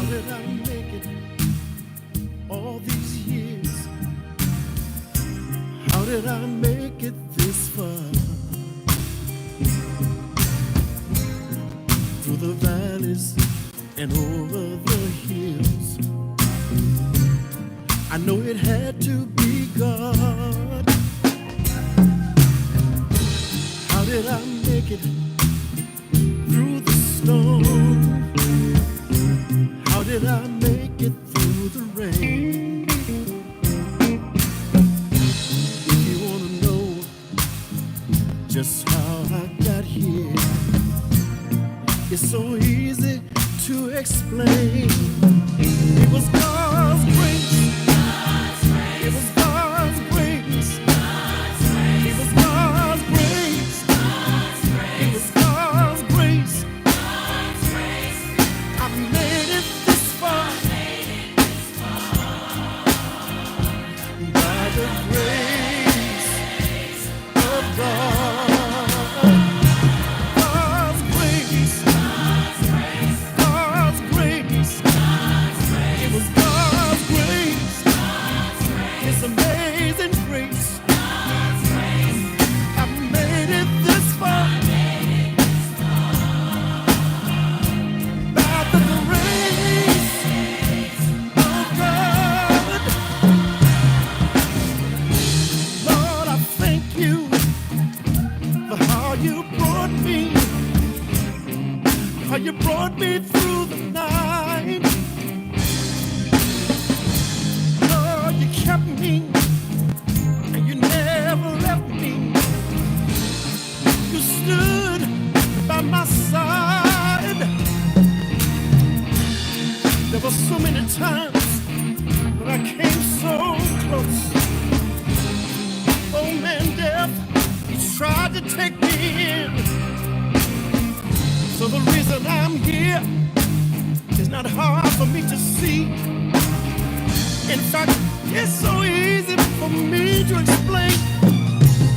did I make it all these years? How did I make it this far? and over the hills. I know it had to be God. How did I make it through the storm? How did I make it through the rain? If you want to know just how I got here, it's so easy to explain. It was God's grace. It was God's grace. It was God's grace. It was God's grace. I made it this far by the grace of God. God's grace. God's grace. It was God's grace. His amazing grace. I made it this far by the grace of God. Lord, I thank you for how you brought me through the night. Lord, you kept me and you never left me. You stood by my side. There were so many times when I came so close. Oh man, death, he tried to take me in. So the reason I'm here is not hard for me to see. In fact, it's so easy for me to explain.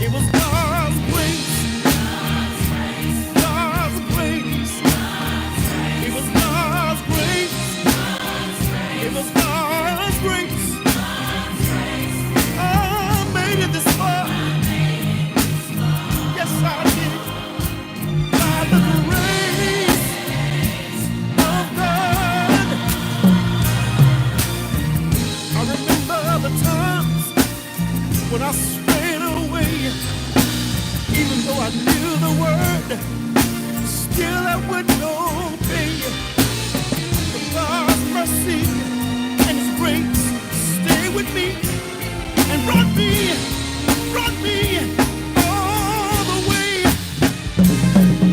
It was God's grace. God's grace. It was God's grace. It was God's grace. I made it this far. Yes, I did. By the grace of God. I remember the times when I strayed away, even though I knew the word, still I wouldn't obey. But God's mercy and His grace stayed with me and brought me all the way.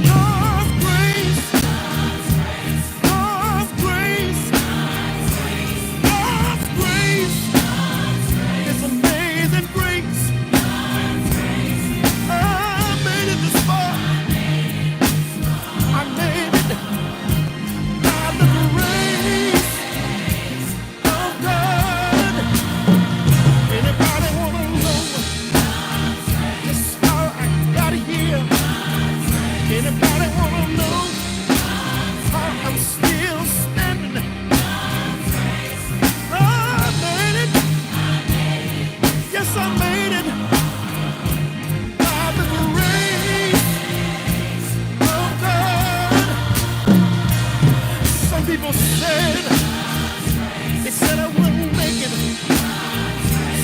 God's grace, God's grace, God's grace, His amazing grace. I made it this far. I made it by the grace of God. Anybody wanna know just how I got here? Anybody wanna know how I'm still standing? I made it. Yes, I made it by the grace of God. Some people said, they said I wouldn't make it.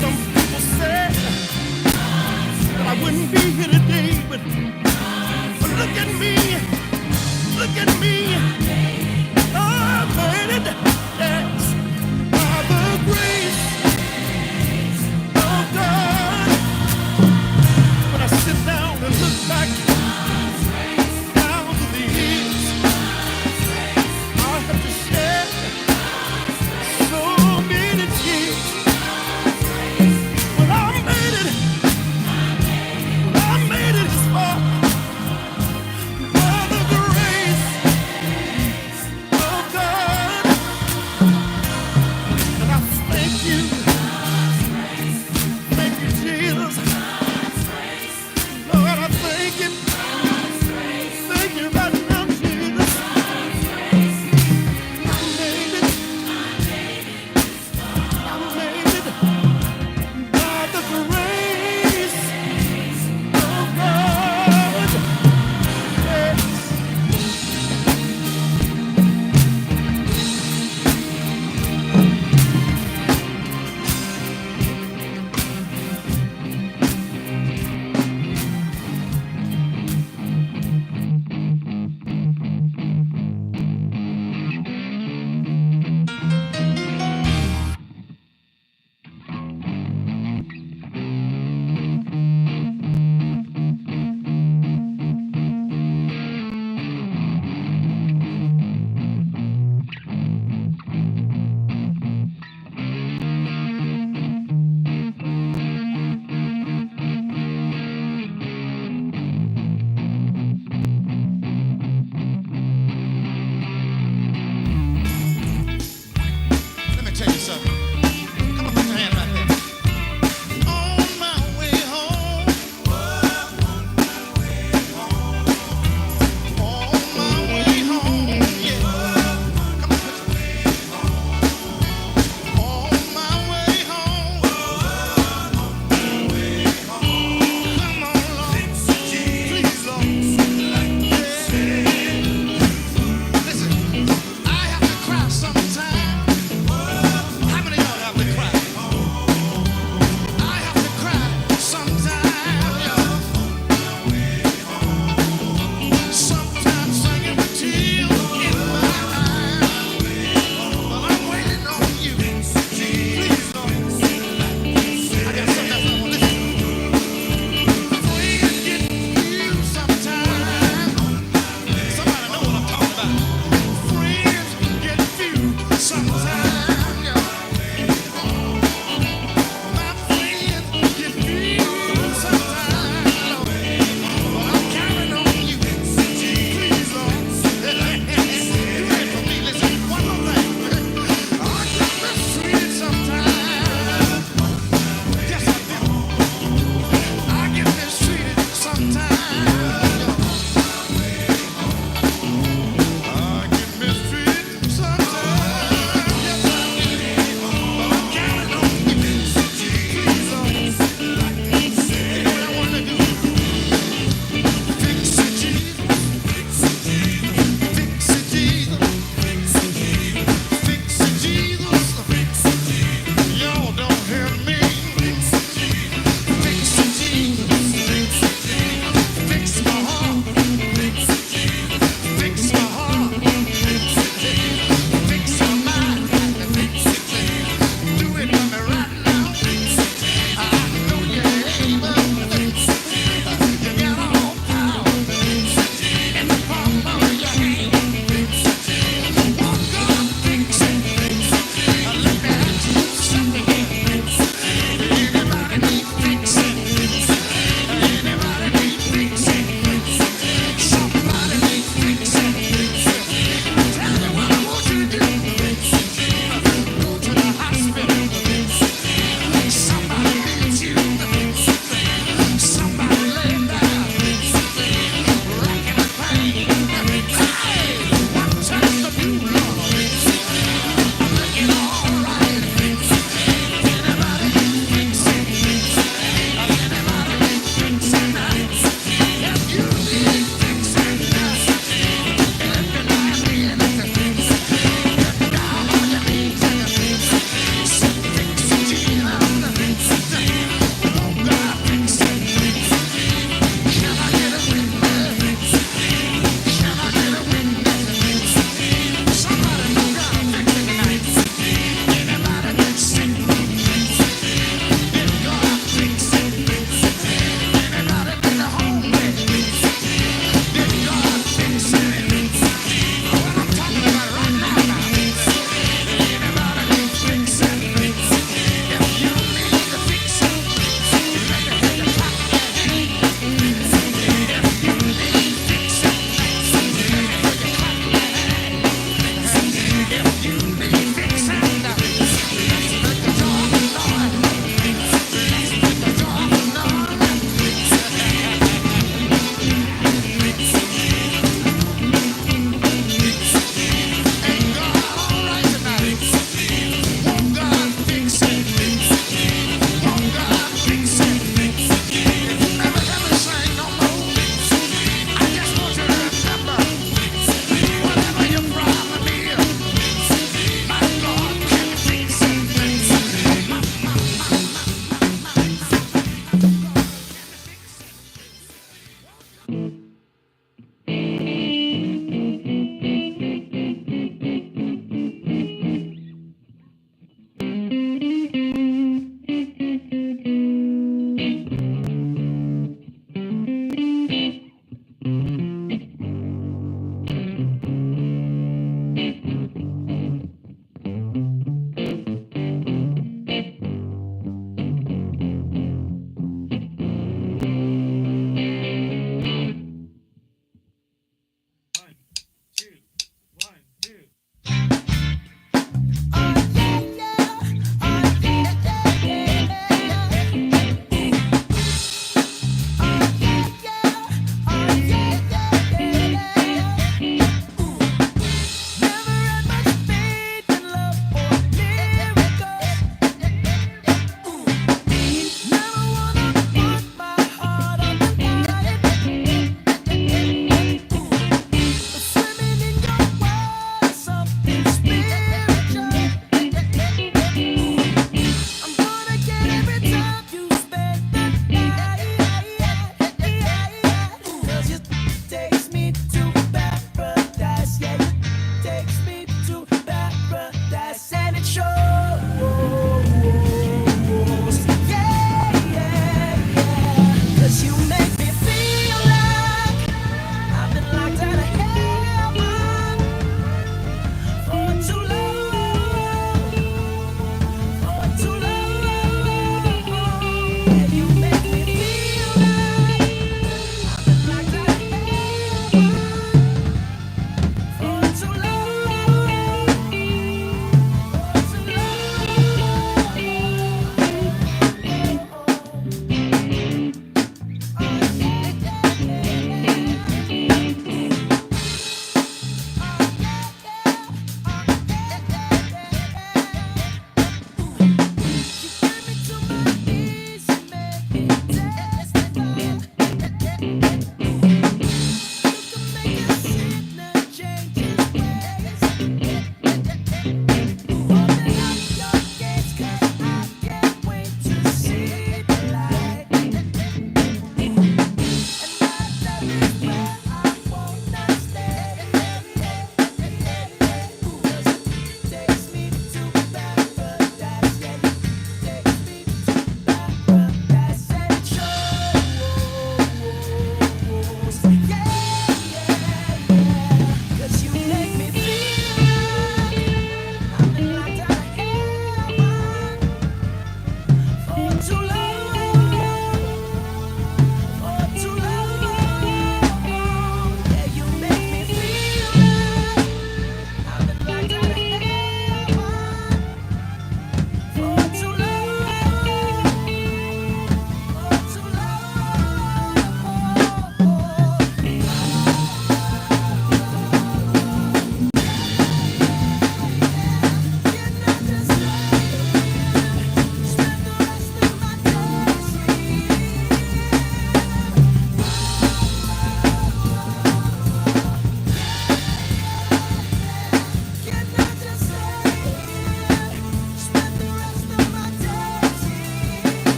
Some people said that I wouldn't be here today, but look at me, look at me. I made it, yes, by the grace of God. When I sit down and look back down to the years, I have to share so many tears. When I made it, this far by the grace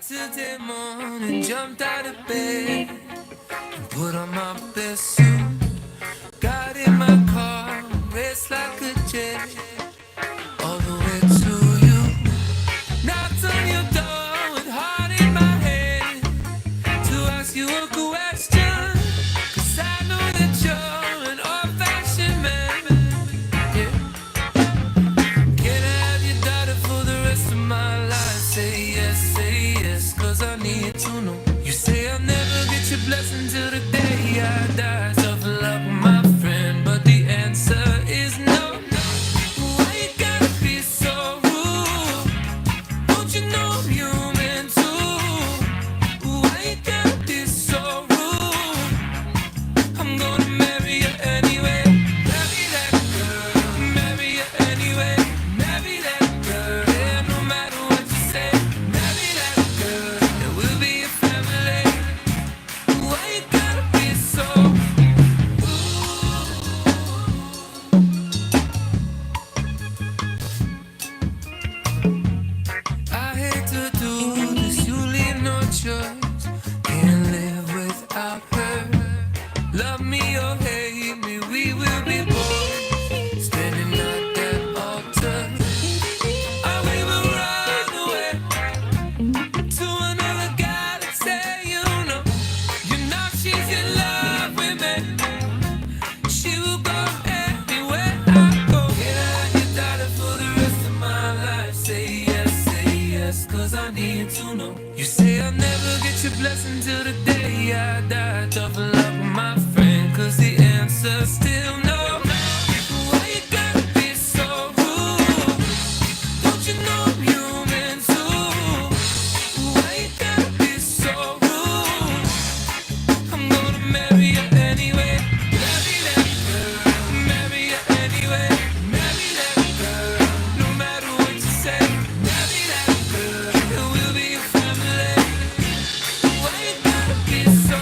Saturday morning, jumped out of bed and put on my best suit. Got in my car, raced like a jet, all the way to you. Knocked on your door with heart in my head to ask you a question, 'cause I know that you're an old-fashioned man. Yeah. Can I have your daughter for the rest of my life? Say yes, 'cause I need to know. You say I'll never get your blessing till the day I die. Tough luck, my friend, but the answer is no. Why you gotta be so rude? Don't you know I'm human too? Why you gotta be so rude? I'm gonna marry you anyway. Marry that girl, marry you anyway. Marry that girl, yeah, no matter what you say. Marry that girl, and we'll be a family. Why you gotta be so I hate to do this, you leave no choice. Can't live without her. Love me or hate me, we will be boys, standing at that altar. Or we will run away to another galaxy, you know she's in love with me. She will go anywhere I go. Can I have your daughter for the rest of my life? Say yes, 'cause I need to know. You say I'll never get your blessing till the day I die. Tough luck, my friend, 'cause the answer's still no. Why you gotta be so rude? Don't you know I'm human too? Why you gotta be so rude? I'm gonna marry you anyway. Marry that girl, marry you anyway. Marry that girl, no matter what you say. Marry that girl, and we'll be a family. Why you gotta be so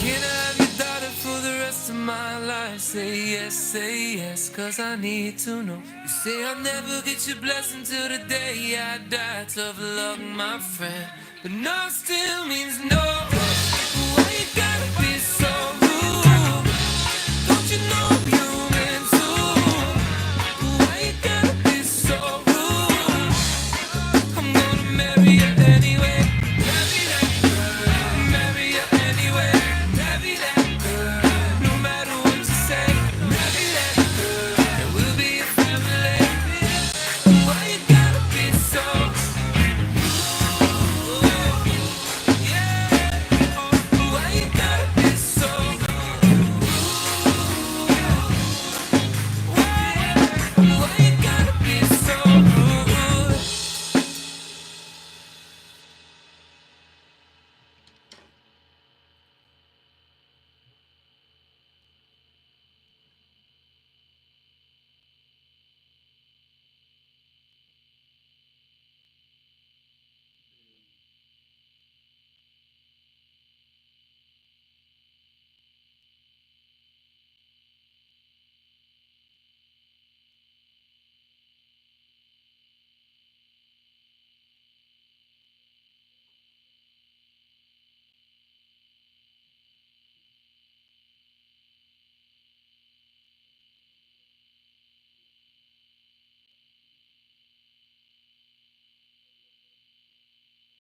Can I have your daughter for the rest of my life? Say yes, 'cause I need to know. You say I'll never get your blessing till the day I die. Tough luck, my friend, but no still means no.